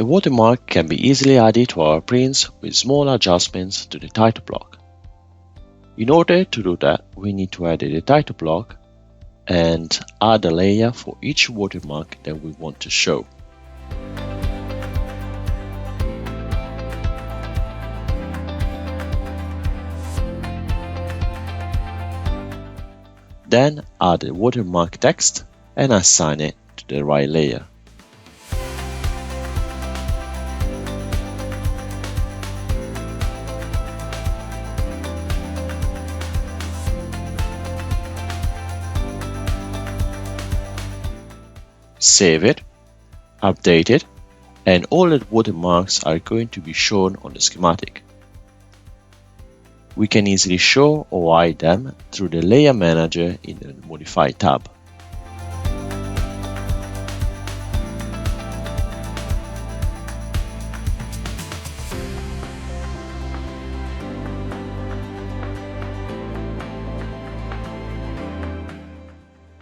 A watermark can be easily added to our prints with small adjustments to the title block. In order to do that, we need to edit the title block and add a layer for each watermark that we want to show. Then add the watermark text and assign it to the right layer. Save it, update it, and all the watermarks are going to be shown on the schematic. We can easily show or hide them through the Layer Manager in the Modify tab.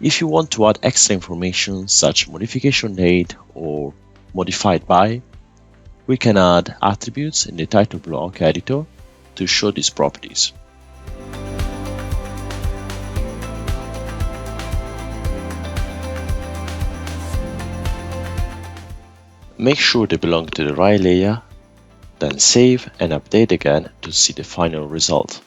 If you want to add extra information such as modification date or modified by, we can add attributes in the title block editor to show these properties. Make sure they belong to the right layer, then save and update again to see the final result.